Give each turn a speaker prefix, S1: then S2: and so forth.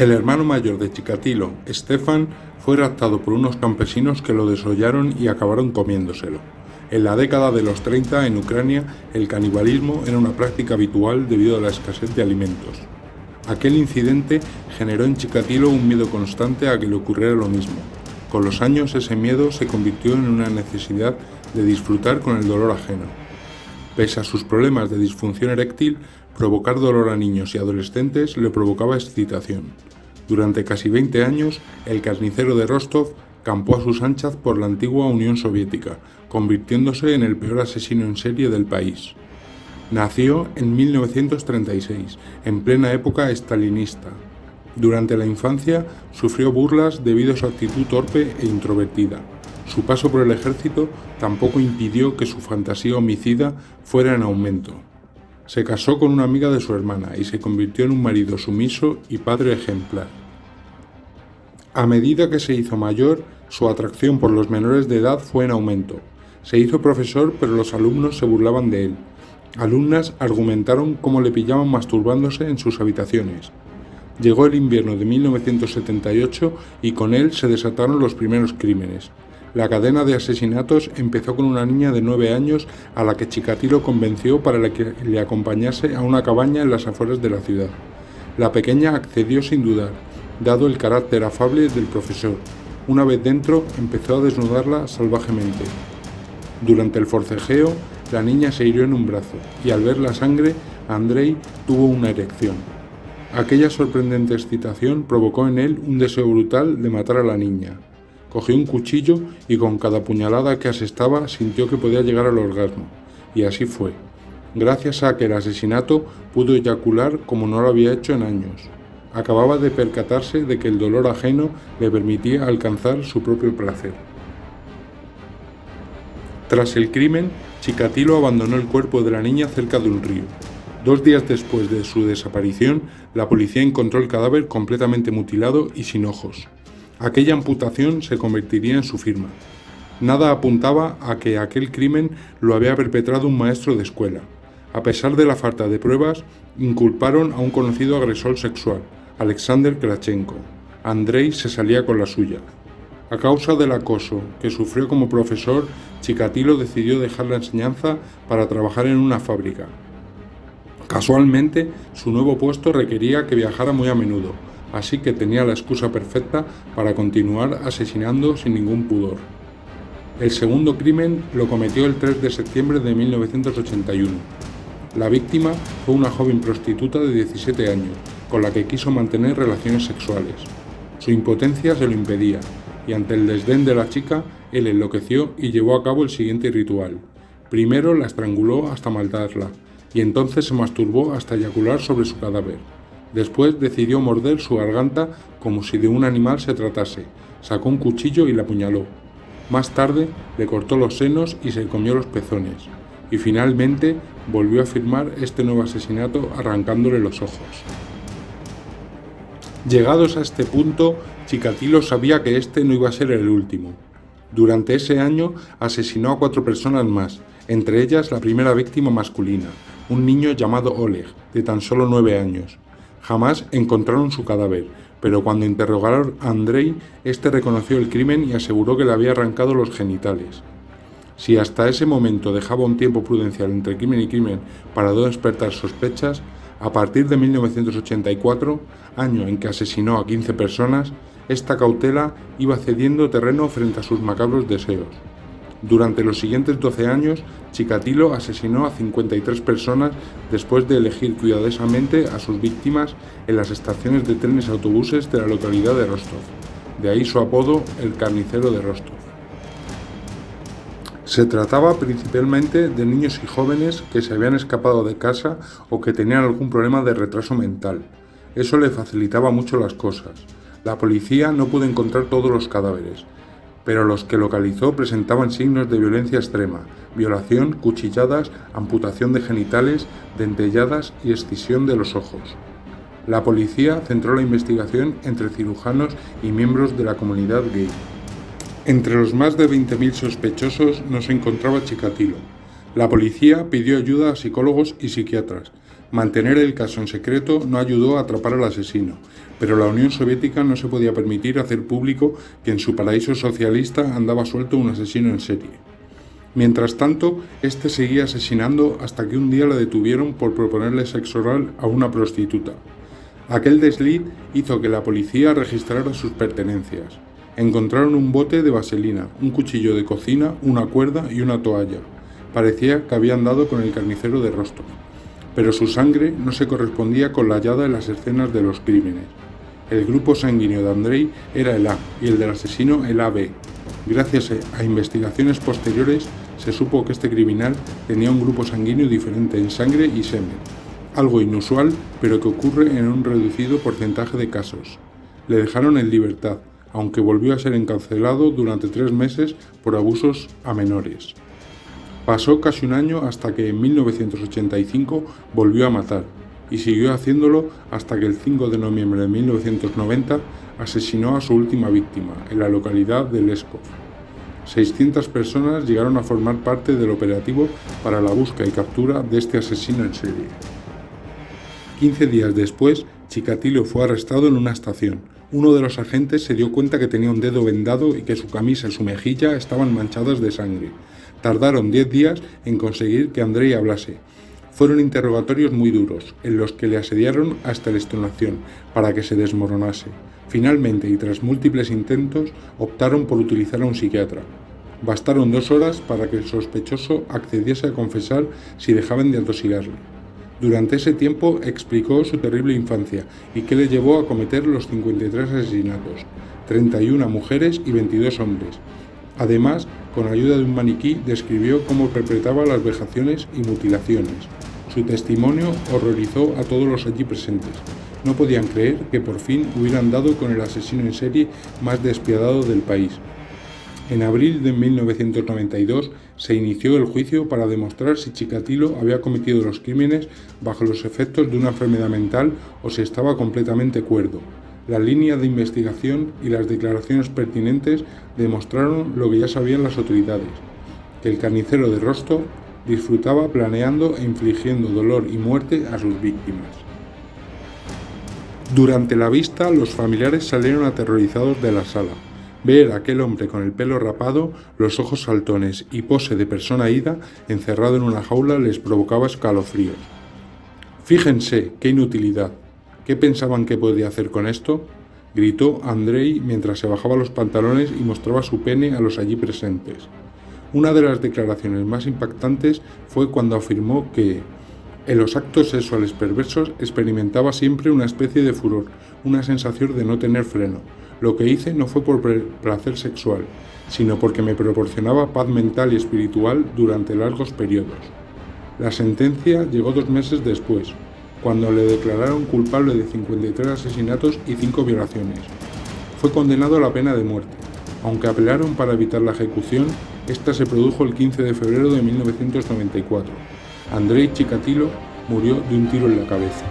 S1: El hermano mayor de Chikatilo, Stefan, fue raptado por unos campesinos que lo desollaron y acabaron comiéndoselo. En la década de los 30, en Ucrania, el canibalismo era una práctica habitual debido a la escasez de alimentos. Aquel incidente generó en Chikatilo un miedo constante a que le ocurriera lo mismo. Con los años ese miedo se convirtió en una necesidad de disfrutar con el dolor ajeno. Pese a sus problemas de disfunción eréctil, provocar dolor a niños y adolescentes le provocaba excitación. Durante casi 20 años, el carnicero de Rostov campó a sus anchas por la antigua Unión Soviética, convirtiéndose en el peor asesino en serie del país. Nació en 1936, en plena época estalinista. Durante la infancia sufrió burlas debido a su actitud torpe e introvertida. Su paso por el ejército tampoco impidió que su fantasía homicida fuera en aumento. Se casó con una amiga de su hermana y se convirtió en un marido sumiso y padre ejemplar. A medida que se hizo mayor, su atracción por los menores de edad fue en aumento. Se hizo profesor, pero los alumnos se burlaban de él. Alumnas argumentaron cómo le pillaban masturbándose en sus habitaciones. Llegó el invierno de 1978 y con él se desataron los primeros crímenes. La cadena de asesinatos empezó con una niña de 9 años a la que Chikatilo convenció para que le acompañase a una cabaña en las afueras de la ciudad. La pequeña accedió sin dudar, dado el carácter afable del profesor. Una vez dentro, empezó a desnudarla salvajemente. Durante el forcejeo, la niña se hirió en un brazo y al ver la sangre, Andrei tuvo una erección. Aquella sorprendente excitación provocó en él un deseo brutal de matar a la niña. Cogió un cuchillo y con cada puñalada que asestaba sintió que podía llegar al orgasmo. Y así fue. Gracias a aquel asesinato pudo eyacular como no lo había hecho en años. Acababa de percatarse de que el dolor ajeno le permitía alcanzar su propio placer. Tras el crimen, Chikatilo abandonó el cuerpo de la niña cerca de un río. 2 días después de su desaparición, la policía encontró el cadáver completamente mutilado y sin ojos. Aquella amputación se convertiría en su firma. Nada apuntaba a que aquel crimen lo había perpetrado un maestro de escuela. A pesar de la falta de pruebas, inculparon a un conocido agresor sexual, Alexander Krachenko. Andrei se salía con la suya. A causa del acoso que sufrió como profesor, Chikatilo decidió dejar la enseñanza para trabajar en una fábrica. Casualmente, su nuevo puesto requería que viajara muy a menudo, así que tenía la excusa perfecta para continuar asesinando sin ningún pudor. El segundo crimen lo cometió el 3 de septiembre de 1981. La víctima fue una joven prostituta de 17 años, con la que quiso mantener relaciones sexuales. Su impotencia se lo impedía, y ante el desdén de la chica, él enloqueció y llevó a cabo el siguiente ritual. Primero la estranguló hasta matarla, y entonces se masturbó hasta eyacular sobre su cadáver. Después decidió morder su garganta como si de un animal se tratase, sacó un cuchillo y la apuñaló. Más tarde le cortó los senos y se comió los pezones, y finalmente volvió a firmar este nuevo asesinato arrancándole los ojos. Llegados a este punto, Chikatilo sabía que este no iba a ser el último. Durante ese año asesinó a 4 personas más, entre ellas la primera víctima masculina, un niño llamado Oleg, de tan solo 9 años. Jamás encontraron su cadáver, pero cuando interrogaron a Andrei, este reconoció el crimen y aseguró que le había arrancado los genitales. Si hasta ese momento dejaba un tiempo prudencial entre crimen y crimen para no despertar sospechas, a partir de 1984, año en que asesinó a 15 personas, esta cautela iba cediendo terreno frente a sus macabros deseos. Durante los siguientes 12 años, Chikatilo asesinó a 53 personas después de elegir cuidadosamente a sus víctimas en las estaciones de trenes y autobuses de la localidad de Rostov. De ahí su apodo, el carnicero de Rostov. Se trataba principalmente de niños y jóvenes que se habían escapado de casa o que tenían algún problema de retraso mental. Eso le facilitaba mucho las cosas. La policía no pudo encontrar todos los cadáveres, pero los que localizó presentaban signos de violencia extrema, violación, cuchilladas, amputación de genitales, dentelladas y escisión de los ojos. La policía centró la investigación entre cirujanos y miembros de la comunidad gay. Entre los más de 20.000 sospechosos no se encontraba Chikatilo. La policía pidió ayuda a psicólogos y psiquiatras. Mantener el caso en secreto no ayudó a atrapar al asesino, pero la Unión Soviética no se podía permitir hacer público que en su paraíso socialista andaba suelto un asesino en serie. Mientras tanto, este seguía asesinando hasta que un día le detuvieron por proponerle sexo oral a una prostituta. Aquel desliz hizo que la policía registrara sus pertenencias. Encontraron un bote de vaselina, un cuchillo de cocina, una cuerda y una toalla. Parecía que habían dado con el carnicero de Rostov, pero su sangre no se correspondía con la hallada en las escenas de los crímenes. El grupo sanguíneo de Andrei era el A y el del asesino el AB. Gracias a investigaciones posteriores se supo que este criminal tenía un grupo sanguíneo diferente en sangre y semen, algo inusual pero que ocurre en un reducido porcentaje de casos. Le dejaron en libertad, aunque volvió a ser encarcelado durante 3 meses por abusos a menores. Pasó casi un año hasta que en 1985 volvió a matar, y siguió haciéndolo hasta que el 5 de noviembre de 1990 asesinó a su última víctima, en la localidad de Leskov. 600 personas llegaron a formar parte del operativo para la búsqueda y captura de este asesino en serie. 15 días después, Chikatilo fue arrestado en una estación. Uno de los agentes se dio cuenta que tenía un dedo vendado y que su camisa y su mejilla estaban manchadas de sangre. Tardaron 10 días en conseguir que Andrei hablase. Fueron interrogatorios muy duros, en los que le asediaron hasta la extenuación, para que se desmoronase. Finalmente, y tras múltiples intentos, optaron por utilizar a un psiquiatra. Bastaron 2 horas para que el sospechoso accediese a confesar si dejaban de atosigarle. Durante ese tiempo explicó su terrible infancia y qué le llevó a cometer los 53 asesinatos, 31 mujeres y 22 hombres. Además, con ayuda de un maniquí, describió cómo perpetraba las vejaciones y mutilaciones. Su testimonio horrorizó a todos los allí presentes. No podían creer que por fin hubieran dado con el asesino en serie más despiadado del país. En abril de 1992 se inició el juicio para demostrar si Chikatilo había cometido los crímenes bajo los efectos de una enfermedad mental o si estaba completamente cuerdo. La línea de investigación y las declaraciones pertinentes demostraron lo que ya sabían las autoridades, que el carnicero de Rostov disfrutaba planeando e infligiendo dolor y muerte a sus víctimas. Durante la vista, los familiares salieron aterrorizados de la sala. Ver a aquel hombre con el pelo rapado, los ojos saltones y pose de persona ida, encerrado en una jaula, les provocaba escalofríos. «Fíjense, qué inutilidad. ¿Qué pensaban que podía hacer con esto?», gritó Andrei mientras se bajaba los pantalones y mostraba su pene a los allí presentes. Una de las declaraciones más impactantes fue cuando afirmó que en los actos sexuales perversos experimentaba siempre una especie de furor, una sensación de no tener freno. Lo que hice no fue por placer sexual, sino porque me proporcionaba paz mental y espiritual durante largos periodos. La sentencia llegó 2 meses después, cuando le declararon culpable de 53 asesinatos y 5 violaciones. Fue condenado a la pena de muerte. Aunque apelaron para evitar la ejecución, esta se produjo el 15 de febrero de 1994. Andrei Chikatilo murió de un tiro en la cabeza.